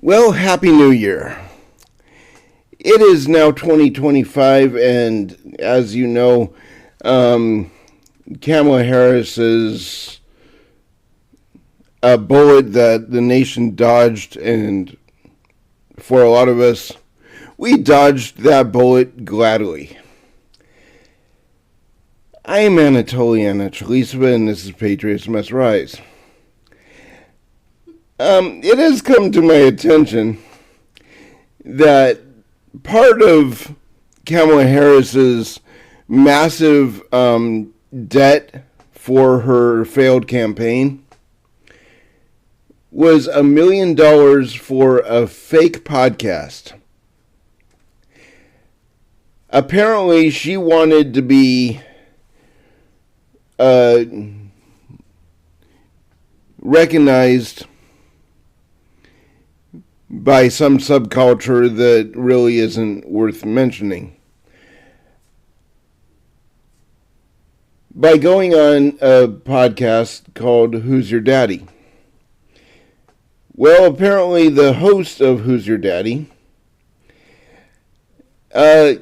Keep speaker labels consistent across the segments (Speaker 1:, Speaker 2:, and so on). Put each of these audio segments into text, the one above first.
Speaker 1: Well, Happy New Year. It is now 2025, and as you know, Kamala Harris's a bullet that the nation dodged, and for a lot of us, we dodged that bullet gladly. I am Anatoly Chalisva, and this is Patriots Must Rise. It has come to my attention that part of Kamala Harris's massive debt for her failed campaign was $1 million for a fake podcast. Apparently, she wanted to be recognized by some subculture that really isn't worth mentioning. By going on a podcast called Who's Your Daddy? Well, apparently the host of Who's Your Daddy knew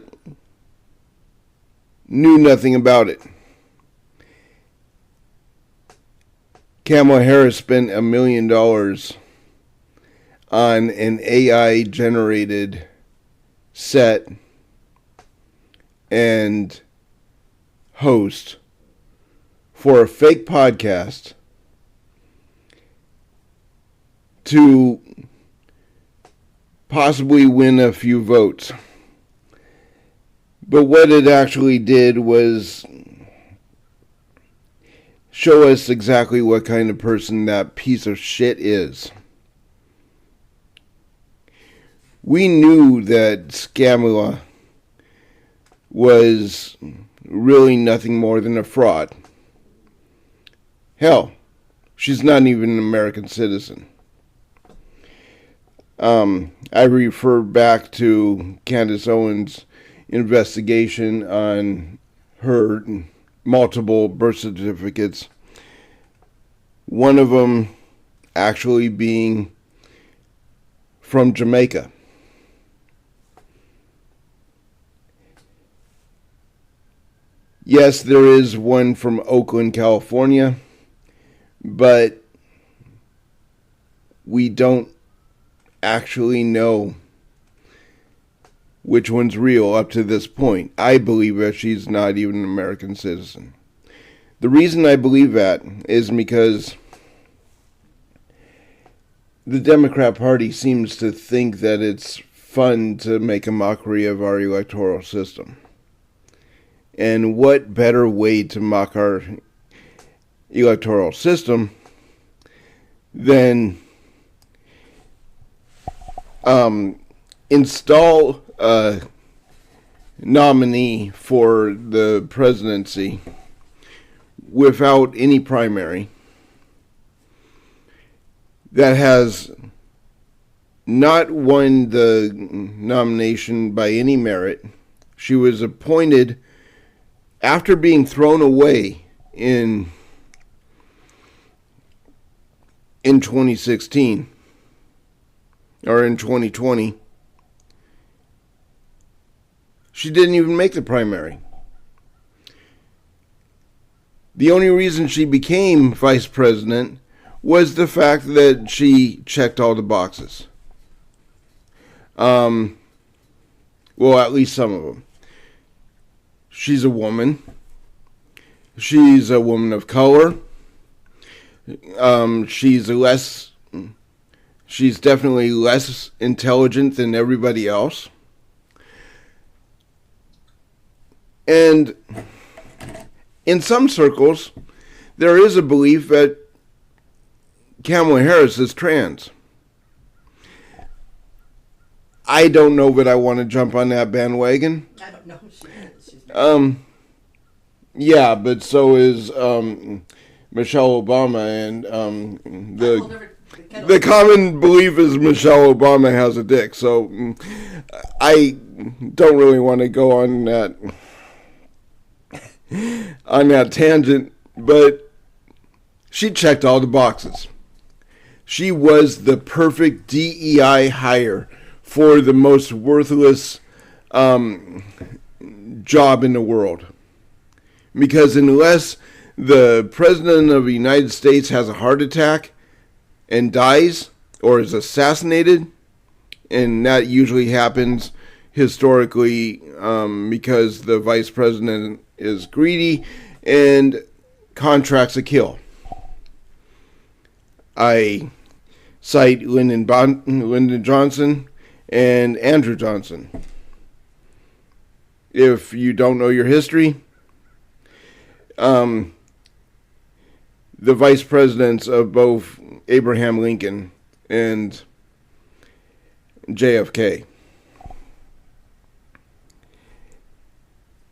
Speaker 1: nothing about it. Kamala Harris spent $1 million on an AI-generated set and host for a fake podcast to possibly win a few votes. But what it actually did was show us exactly what kind of person that piece of shit is. We knew that Scamula was really nothing more than a fraud. Hell, she's not even an American citizen. I refer back to Candace Owens' investigation on her multiple birth certificates. One of them actually being from Jamaica. Yes, there is one from Oakland, California, but we don't actually know which one's real up to this point. I believe that she's not even an American citizen. The reason I believe that is because the Democrat Party seems to think that it's fun to make a mockery of our electoral system. And what better way to mock our electoral system than install a nominee for the presidency without any primary that has not won the nomination by any merit. She was appointed after being thrown away in 2016 or in 2020. She didn't even make the primary. The only reason she became vice president was the fact that she checked all the boxes. Well, at least some of them. She's a woman. She's a woman of color. She's definitely less intelligent than everybody else. And in some circles, there is a belief that Kamala Harris is trans. I don't know that I want to jump on that bandwagon.
Speaker 2: I don't know. She's
Speaker 1: yeah, but so is Michelle Obama, and the common belief is Michelle Obama has a dick. So I don't really want to go on that tangent, but she checked all the boxes. She was the perfect DEI hire for the most worthless job in the world. Because unless the President of the United States has a heart attack and dies or is assassinated, and that usually happens historically because the Vice President is greedy and contracts a kill. I cite Lyndon Johnson and Andrew Johnson. If you don't know your history, the vice presidents of both Abraham Lincoln and JFK.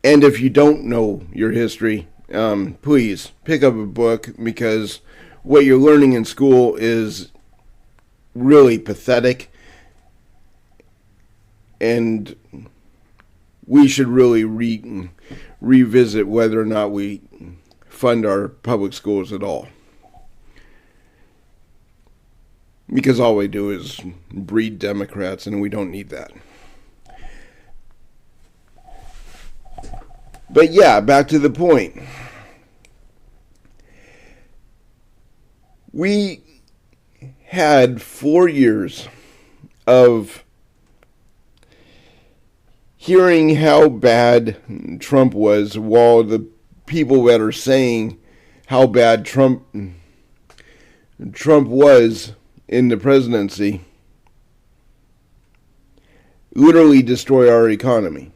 Speaker 1: And if you don't know your history, please pick up a book, because what you're learning in school is really pathetic, and we should really revisit whether or not we fund our public schools at all. Because all we do is breed Democrats, and we don't need that. But yeah, back to the point. We had 4 years of hearing how bad Trump was, while the people that are saying how bad Trump was in the presidency literally destroy our economy.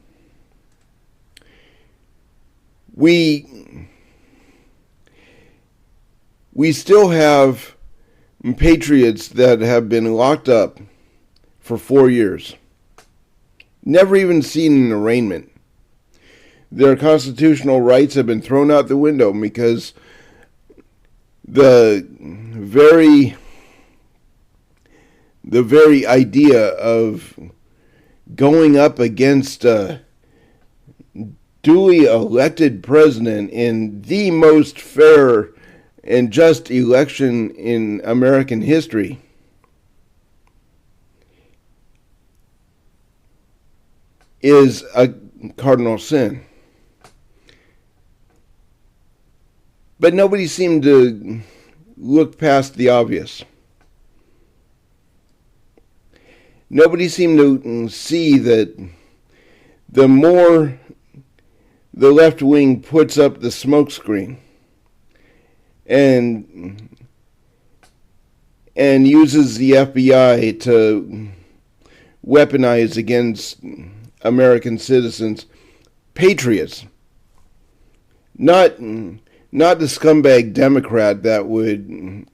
Speaker 1: We still have patriots that have been locked up for 4 years, never even seen an arraignment. Their constitutional rights have been thrown out the window because the very idea of going up against a duly elected president in the most fair and just election in American history is a cardinal sin. But nobody seemed to look past the obvious. Nobody seemed to see that the more the left wing puts up the smokescreen and uses the FBI to weaponize against American citizens, patriots, not the scumbag Democrat that would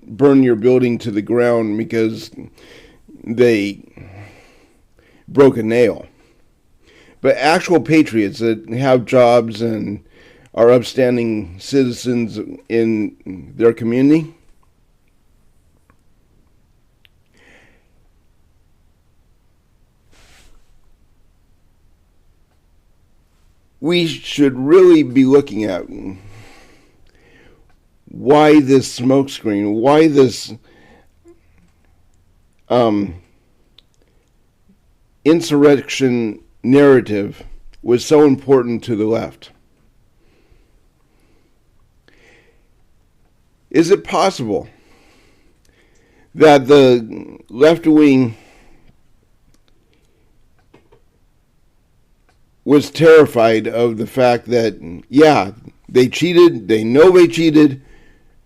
Speaker 1: burn your building to the ground because they broke a nail, but actual patriots that have jobs and are upstanding citizens in their community. We should really be looking at why this smokescreen, why this insurrection narrative was so important to the left. Is it possible that the left wing was terrified of the fact that, yeah, they cheated, they know they cheated,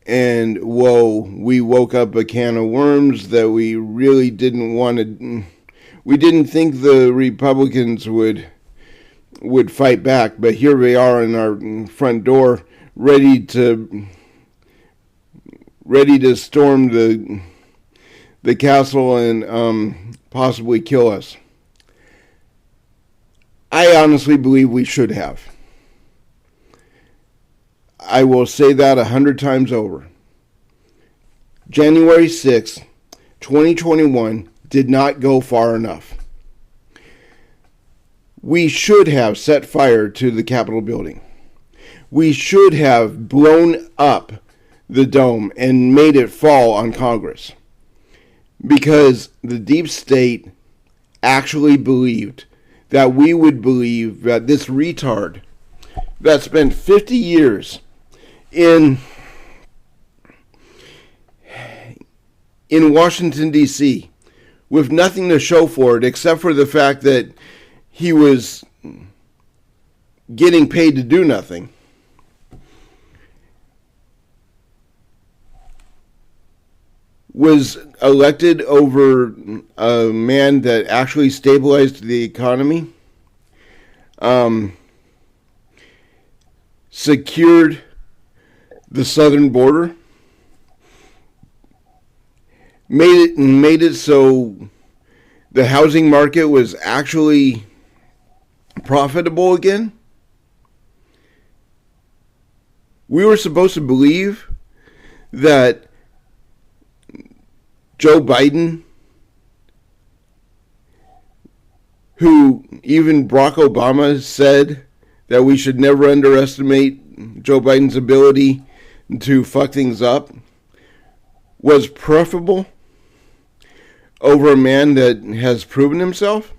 Speaker 1: and whoa, we woke up a can of worms that we really didn't want to. We didn't think the Republicans would fight back, but here they are in our front door, ready to storm the castle and possibly kill us. I honestly believe we should have. I will say that 100 times over. January 6th, 2021 did not go far enough. We should have set fire to the Capitol building. We should have blown up the dome and made it fall on Congress. because the deep state actually believed that we would believe that this retard that spent 50 years in Washington, D.C., with nothing to show for it except for the fact that he was getting paid to do nothing, was elected over a man that actually stabilized the economy, secured the southern border, made it so the housing market was actually profitable again. We were supposed to believe that Joe Biden, who even Barack Obama said that we should never underestimate Joe Biden's ability to fuck things up, was preferable over a man that has proven himself?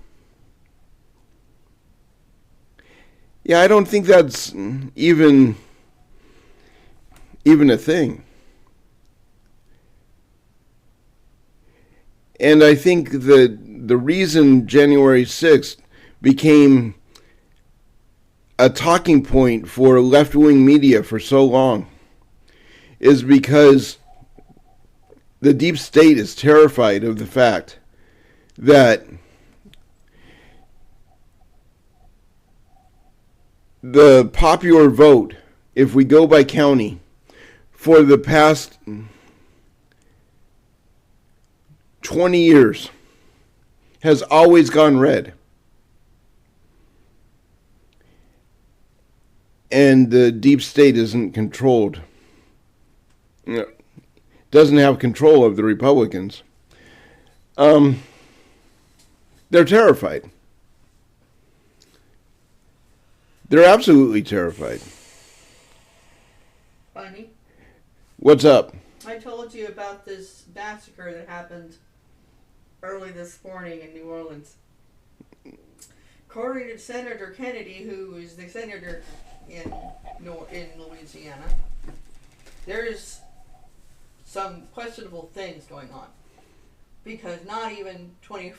Speaker 1: Yeah, I don't think that's even a thing. And I think that the reason January 6th became a talking point for left-wing media for so long is because the deep state is terrified of the fact that the popular vote, if we go by county, for the past 20 years has always gone red. And the deep state isn't controlled. Doesn't have control of the Republicans. They're terrified. They're absolutely terrified.
Speaker 2: Bunny?
Speaker 1: What's up?
Speaker 2: I told you about this massacre that happened early this morning in New Orleans. According to Senator Kennedy, who is the senator in Louisiana, there's some questionable things going on, because not even 20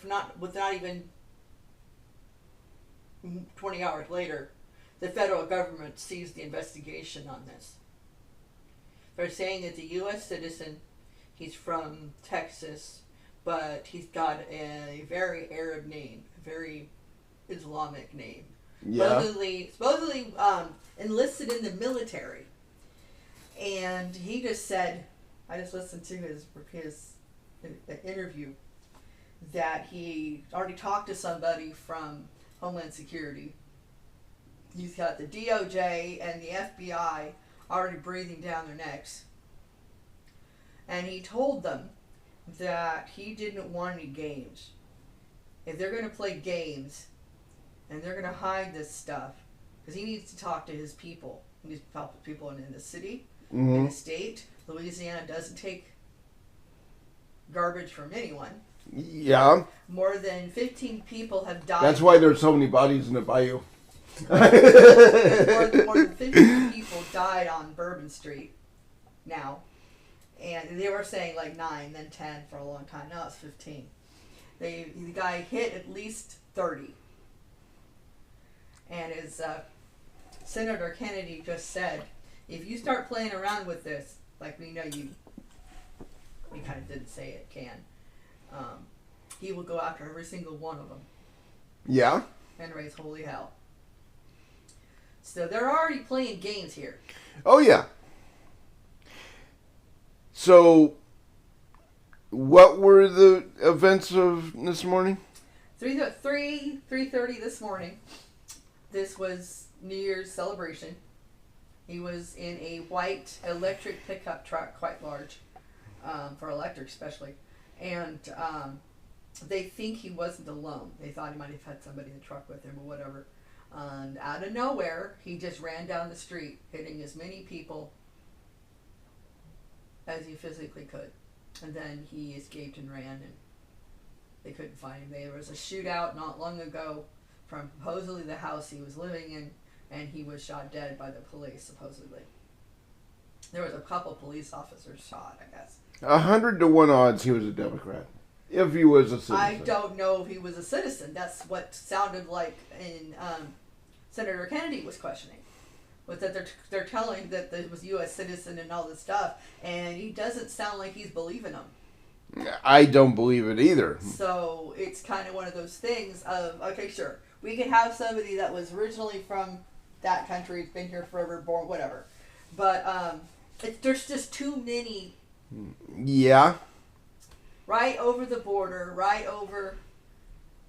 Speaker 2: hours later, the federal government seized the investigation on this. They're saying that the U.S. citizen, he's from Texas, but he's got a very Arab name, a very Islamic name.
Speaker 1: Yeah.
Speaker 2: Supposedly enlisted in the military. And he just said, I just listened to his interview, that he already talked to somebody from Homeland Security. He's got the DOJ and the FBI already breathing down their necks. And he told them that he didn't want any games. If they're going to play games and they're going to hide this stuff, because he needs to talk to his people. He needs to talk to people in the city, in the state. Louisiana doesn't take garbage from anyone.
Speaker 1: Yeah.
Speaker 2: More than 15 people have died.
Speaker 1: That's why there's so many bodies in the bayou.
Speaker 2: more than 15 people died on Bourbon Street now. And they were saying like 9, then 10 for a long time. Now it's 15. The guy hit at least 30. And as Senator Kennedy just said, if you start playing around with this, like we know you kind of didn't say it, he will go after every single one of them.
Speaker 1: Yeah.
Speaker 2: And raise holy hell. So they're already playing games here.
Speaker 1: Oh, yeah. So, what were the events of this morning?
Speaker 2: 3:30 this morning. This was New Year's celebration. He was in a white electric pickup truck, quite large, for electric especially. And they think he wasn't alone. They thought he might have had somebody in the truck with him or whatever. And out of nowhere, he just ran down the street, hitting as many people as he physically could. and then he escaped and ran, and they couldn't find him. There was a shootout not long ago from supposedly the house he was living in, and he was shot dead by the police, supposedly. There was a couple police officers shot, I guess.
Speaker 1: 100-1 odds he was a Democrat. If he was a citizen.
Speaker 2: I don't know if he was a citizen. That's what sounded like in Senator Kennedy was questioning. Was that they're telling that there was U.S. citizen and all this stuff, and he doesn't sound like he's believing them.
Speaker 1: I don't believe it either.
Speaker 2: So it's kind of one of those things of, okay, sure, we could have somebody that was originally from that country, been here forever, born, whatever. But there's just too many.
Speaker 1: Yeah.
Speaker 2: Right over the border, right over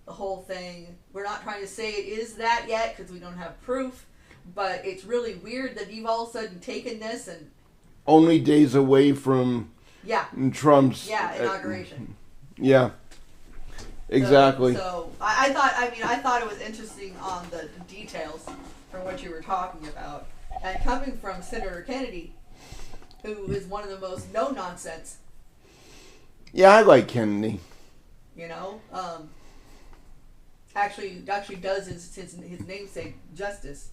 Speaker 2: the whole thing. We're not trying to say it is that yet because we don't have proof. But it's really weird that you've all of a sudden taken this and...
Speaker 1: Only days away from Trump's...
Speaker 2: inauguration.
Speaker 1: Yeah. Exactly.
Speaker 2: So I thought it was interesting on the details from what you were talking about. And coming from Senator Kennedy, who is one of the most no-nonsense.
Speaker 1: Yeah, I like Kennedy.
Speaker 2: You know? Actually does his namesake justice.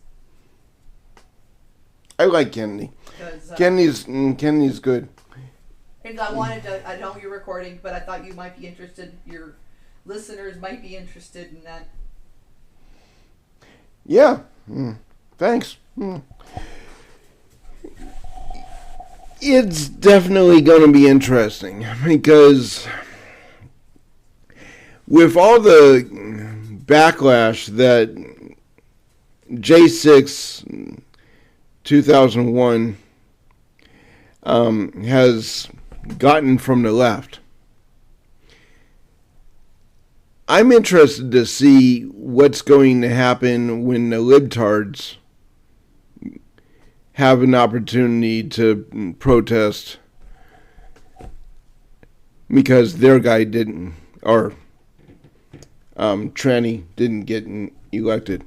Speaker 1: I like Kennedy. Kennedy's good.
Speaker 2: And I know you're recording, but I thought you might be interested, your listeners might be interested in that.
Speaker 1: Yeah. Thanks. It's definitely going to be interesting because with all the backlash that J6 2001 has gotten from the left, I'm interested to see what's going to happen when the libtards have an opportunity to protest because their guy didn't, or Tranny didn't get elected.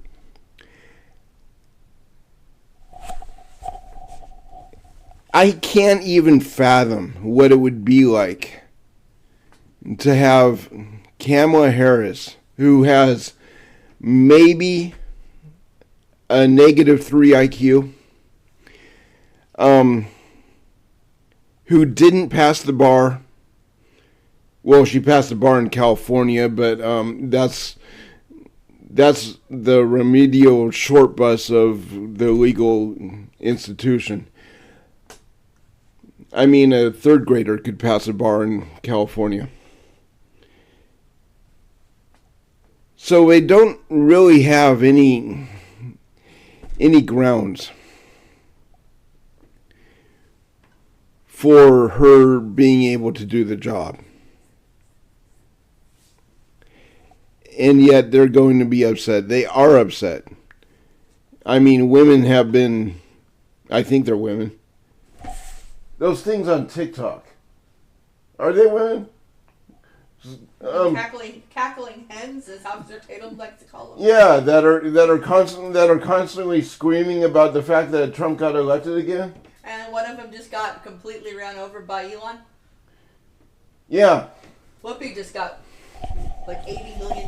Speaker 1: I can't even fathom what it would be like to have Kamala Harris, who has maybe a -3 IQ, who didn't pass the bar. Well, she passed the bar in California, but that's the remedial short bus of the legal institution. I mean, a third grader could pass a bar in California. So they don't really have any grounds for her being able to do the job. And yet they're going to be upset. They are upset. I mean, women have been, I think they're women. Those things on TikTok, are they women?
Speaker 2: Cackling hens, as Officer Tatum likes to call them.
Speaker 1: Yeah, that are constantly screaming about the fact that Trump got elected again.
Speaker 2: And one of them just got completely ran over by Elon.
Speaker 1: Yeah.
Speaker 2: Whoopi just got like $80 million.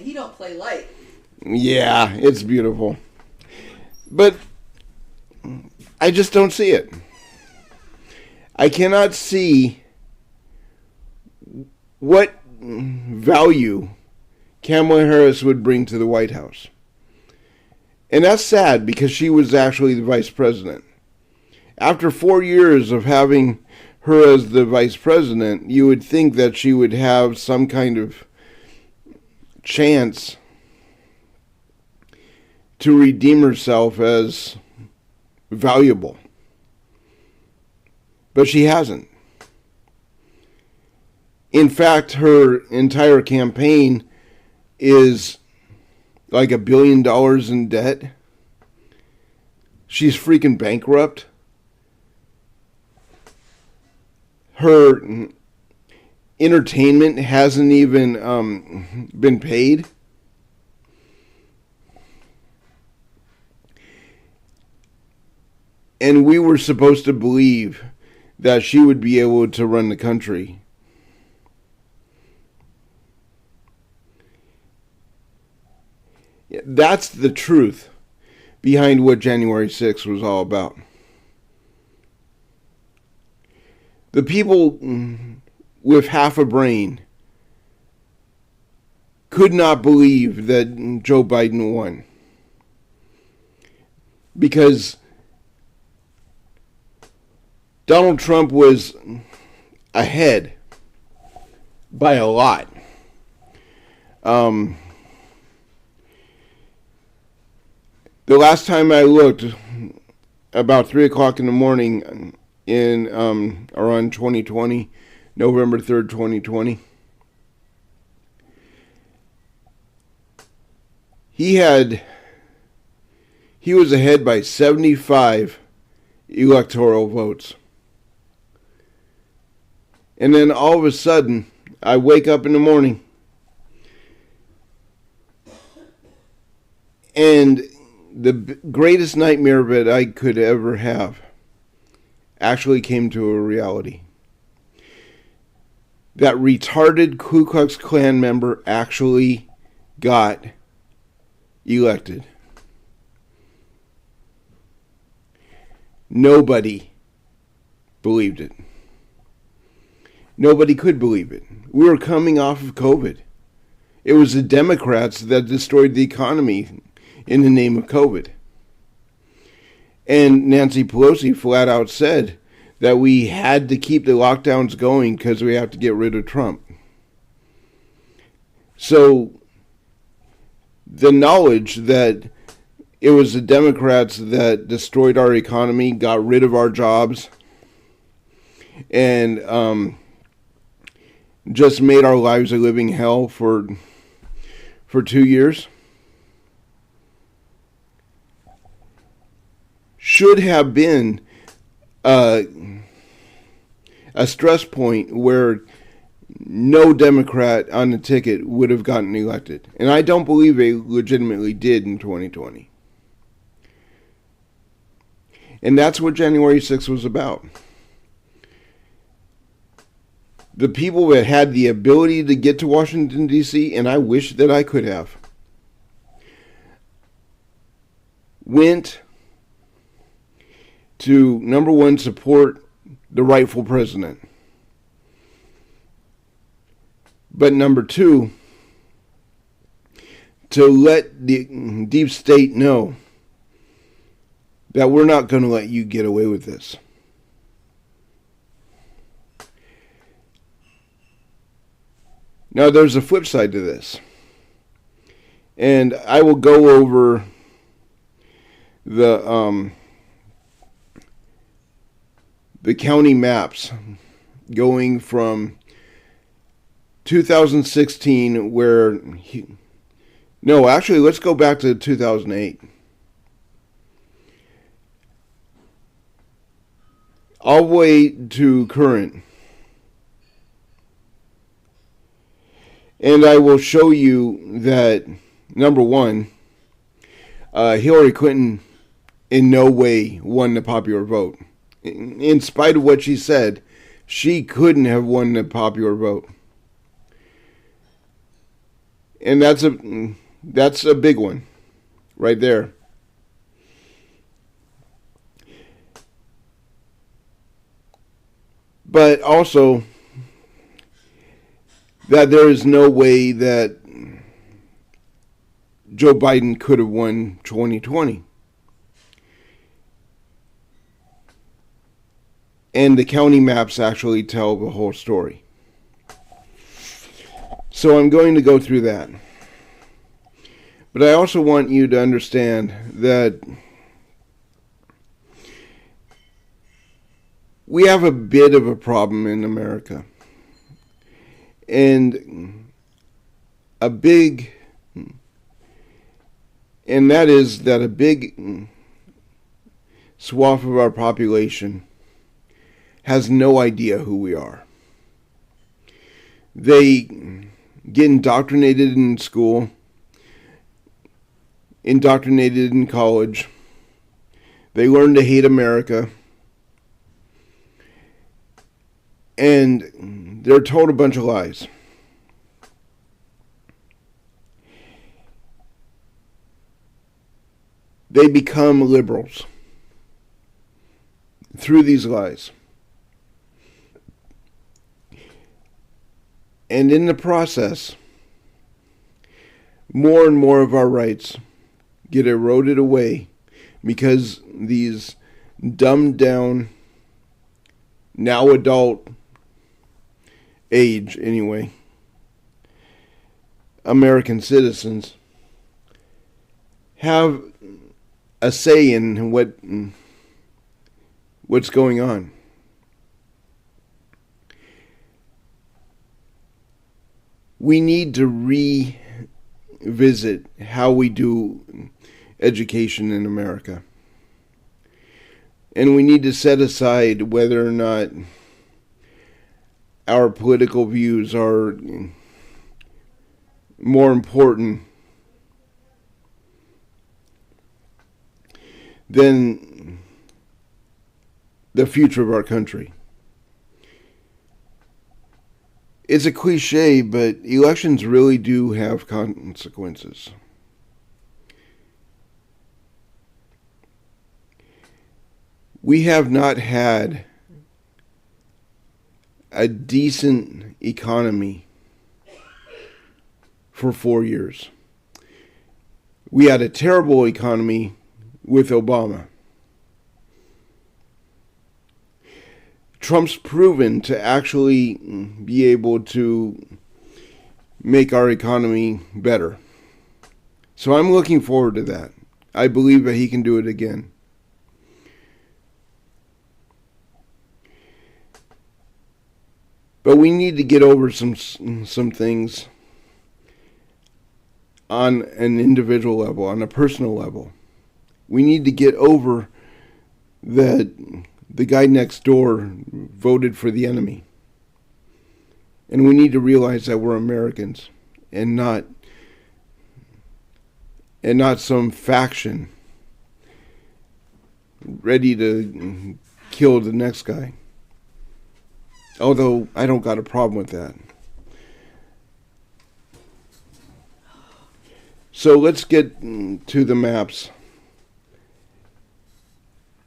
Speaker 2: He don't play light.
Speaker 1: Yeah, it's beautiful, but I just don't see it. I cannot see what value Kamala Harris would bring to the White House. And that's sad because she was actually the vice president. After 4 years of having her as the vice president, you would think that she would have some kind of chance to redeem herself as valuable. But she hasn't. In fact, her entire campaign is like $1 billion in debt. She's freaking bankrupt. Her entertainment hasn't even been paid. And we were supposed to believe that she would be able to run the country. That's the truth behind what January 6th was all about. The people with half a brain could not believe that Joe Biden won, because Donald Trump was ahead by a lot. The last time I looked, about 3 o'clock in the morning in around 2020, November 3rd, 2020, he was ahead by 75 electoral votes. And then all of a sudden, I wake up in the morning and the greatest nightmare that I could ever have actually came to a reality. That retarded Ku Klux Klan member actually got elected. Nobody believed it. Nobody could believe it. We were coming off of COVID. It was the Democrats that destroyed the economy in the name of COVID. And Nancy Pelosi flat out said that we had to keep the lockdowns going because we have to get rid of Trump. So the knowledge that it was the Democrats that destroyed our economy, got rid of our jobs, and just made our lives a living hell for 2 years, should have been a stress point where no Democrat on the ticket would have gotten elected. And I don't believe they legitimately did in 2020. And that's what January 6th was about. The people that had the ability to get to Washington, D.C., and I wish that I could have, went to, number one, support the rightful president. But number two, to let the deep state know that we're not going to let you get away with this. Now, there's a flip side to this. And I will go over the county maps going from 2016 actually, let's go back to 2008. All the way to current. And I will show you that, number one, Hillary Clinton in no way won the popular vote. In spite of what she said, she couldn't have won the popular vote. And that's a big one right there. But also that there is no way that Joe Biden could have won 2020. And the county maps actually tell the whole story. So I'm going to go through that. But I also want you to understand that we have a bit of a problem in America. And that is that a big swath of our population has no idea who we are. They get indoctrinated in school, indoctrinated in college. They learn to hate America. And they're told a bunch of lies. They become liberals through these lies. And in the process, more and more of our rights get eroded away because these dumbed down, now adult age anyway, American citizens have a say in what's going on. We need to revisit how we do education in America. And we need to set aside whether or not our political views are more important than the future of our country. It's a cliche, but elections really do have consequences. We have not had a decent economy for 4 years. We had a terrible economy with Obama. Trump's proven to actually be able to make our economy better. So I'm looking forward to that. I believe that he can do it again. But we need to get over some things on an individual level, on a personal level. We need to get over that the guy next door voted for the enemy. And we need to realize that we're Americans and not some faction ready to kill the next guy. Although I don't got a problem with that. So let's get to the maps.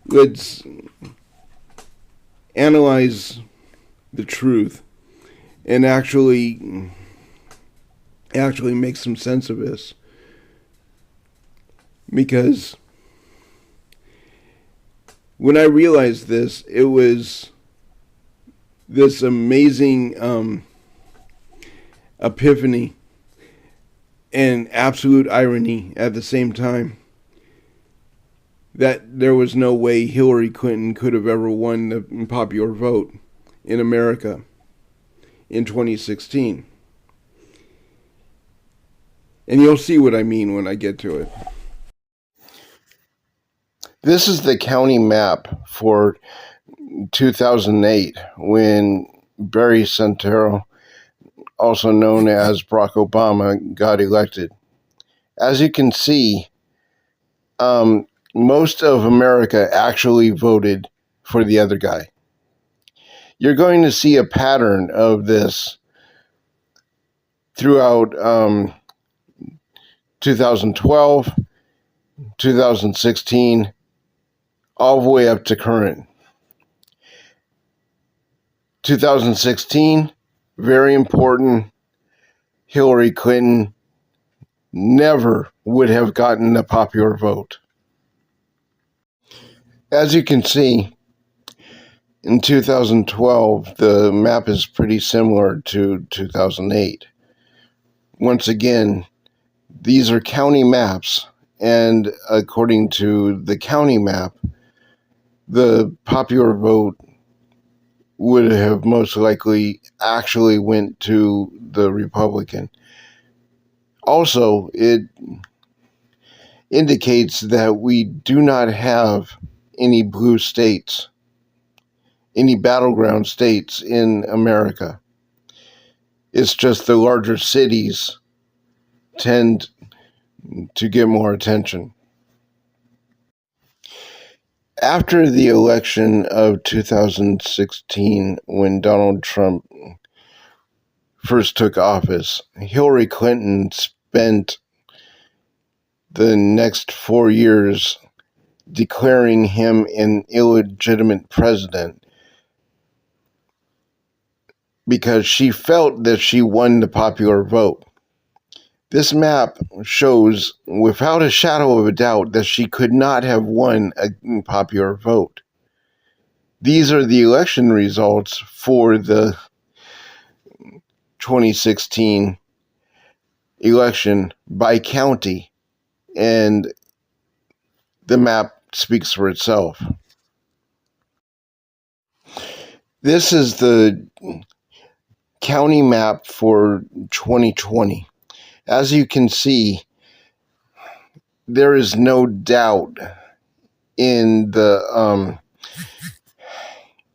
Speaker 1: Let's analyze the truth and actually make some sense of this. Because when I realized this, it was this amazing epiphany and absolute irony at the same time that there was no way Hillary Clinton could have ever won the popular vote in America in 2016. And you'll see what I mean when I get to it. This is the county map for 2008 when Barry Santero, also known as Barack Obama, got elected. As you can see, most of America actually voted for the other guy. You're going to see a pattern of this throughout 2012, 2016, all the way up to current. 2016, very important. Hillary Clinton never would have gotten a popular vote. As you can see, in 2012, the map is pretty similar to 2008. Once again, these are county maps, and according to the county map, the popular vote would have most likely actually went to the Republican. Also, it indicates that we do not have any blue states, any battleground states in America. It's just the larger cities tend to get more attention. After the election of 2016, when Donald Trump first took office, Hillary Clinton spent the next 4 years declaring him an illegitimate president because she felt that she won the popular vote. This map shows without a shadow of a doubt that she could not have won a popular vote. These are the election results for the 2016 election by county, and the map speaks for itself. This is the county map for 2020. As you can see, there is no doubt in the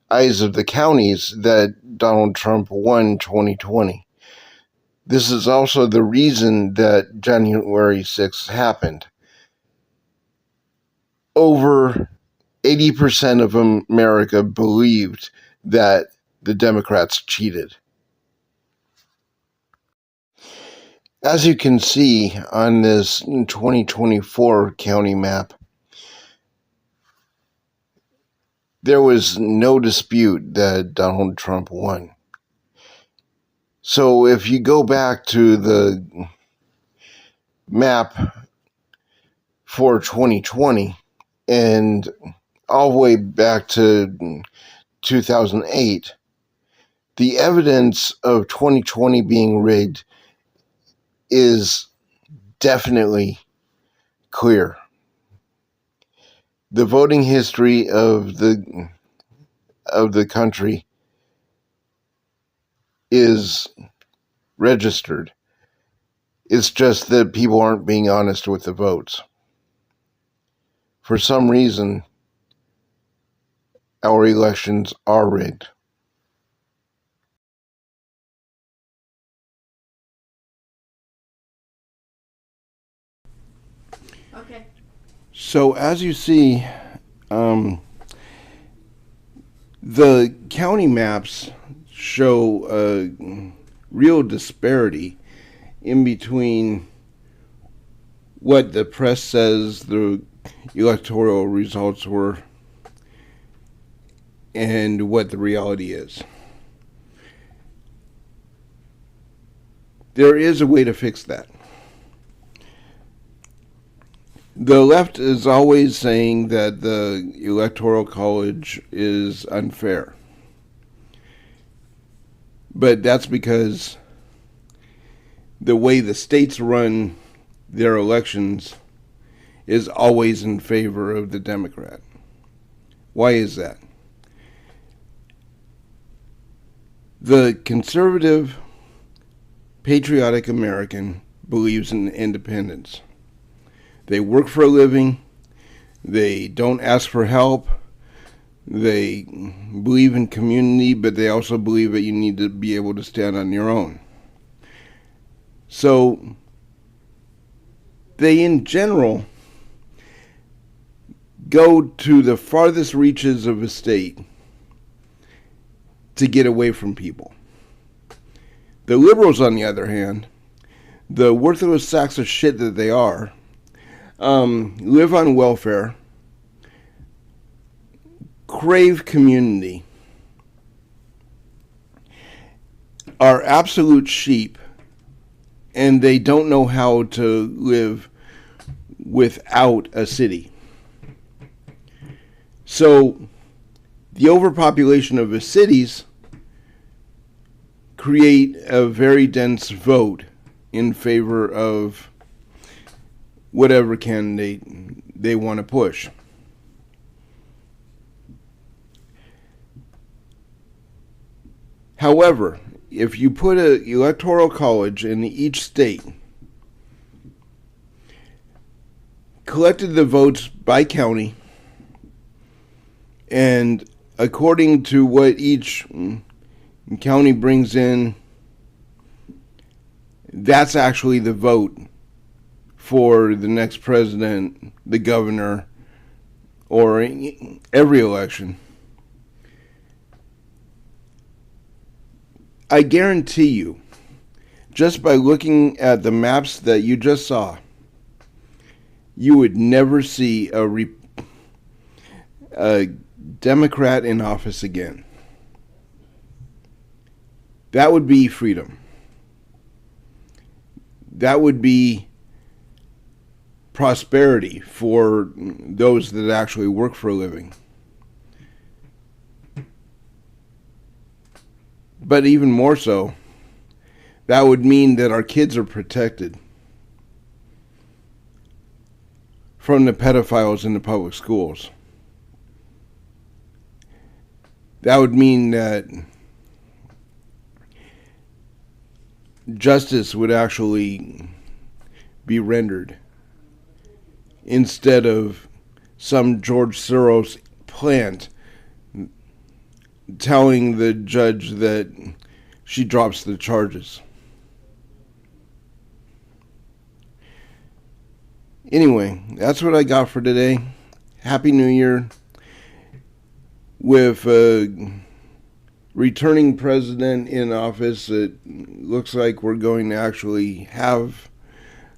Speaker 1: eyes of the counties that Donald Trump won 2020. This is also the reason that January 6th happened. Over 80% of America believed that the Democrats cheated. As you can see on this 2024 county map, there was no dispute that Donald Trump won. So if you go back to the map for 2020 and all the way back to 2008, the evidence of 2020 being rigged is definitely clear. The voting history of the country is registered. It's just that people aren't being honest with the votes. For some reason, our elections are rigged.
Speaker 2: Okay.
Speaker 1: So as you see, the county maps show a real disparity in between what the press says the electoral results were and what the reality is. There is a way to fix that. The left is always saying that the Electoral College is unfair. But that's because the way the states run their elections is always in favor of the Democrat. Why is that? The conservative, patriotic American believes in independence. They work for a living. They don't ask for help. They believe in community, but they also believe that you need to be able to stand on your own. So they, in general, go to the farthest reaches of a state to get away from people. The liberals, on the other hand, the worthless sacks of shit that they are, live on welfare, crave community, are absolute sheep, and they don't know how to live without a city. So the overpopulation of the cities create a very dense vote in favor of whatever candidate they want to push. However, if you put an electoral college in each state, collected the votes by county, and according to what each county brings in, that's actually the vote for the next president, the governor, or every election, I guarantee you, just by looking at the maps that you just saw, you would never see a Democrat in office again. That would be freedom. That would be prosperity for those that actually work for a living. But even more so, that would mean that our kids are protected from the pedophiles in the public schools. That would mean that justice would actually be rendered instead of some George Soros plant telling the judge that she drops the charges. Anyway, that's what I got for today. Happy New Year. With a returning president in office, it looks like we're going to actually have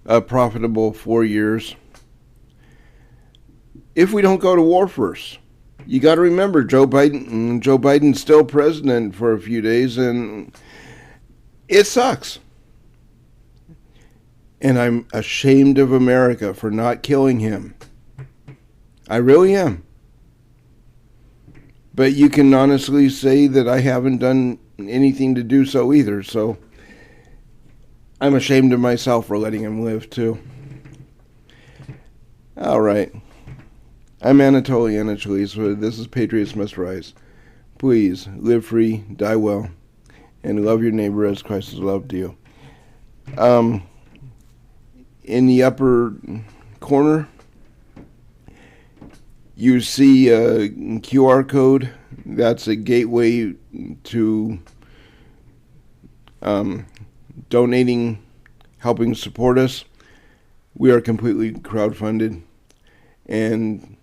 Speaker 1: a profitable 4 years. If we don't go to war first. You got to remember, Joe Biden's still president for a few days, and it sucks. And I'm ashamed of America for not killing him. I really am. But you can honestly say that I haven't done anything to do so either, so I'm ashamed of myself for letting him live too. All right. I'm Anatoly Anatoly. This is Patriots Must Rise. Please live free, die well, and love your neighbor as Christ has loved you. In the upper corner, you see a QR code. That's a gateway to donating, helping support us. We are completely crowdfunded, and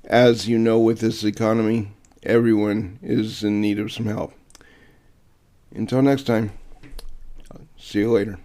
Speaker 1: as you know, with this economy, everyone is in need of some help. Until next time, see you later.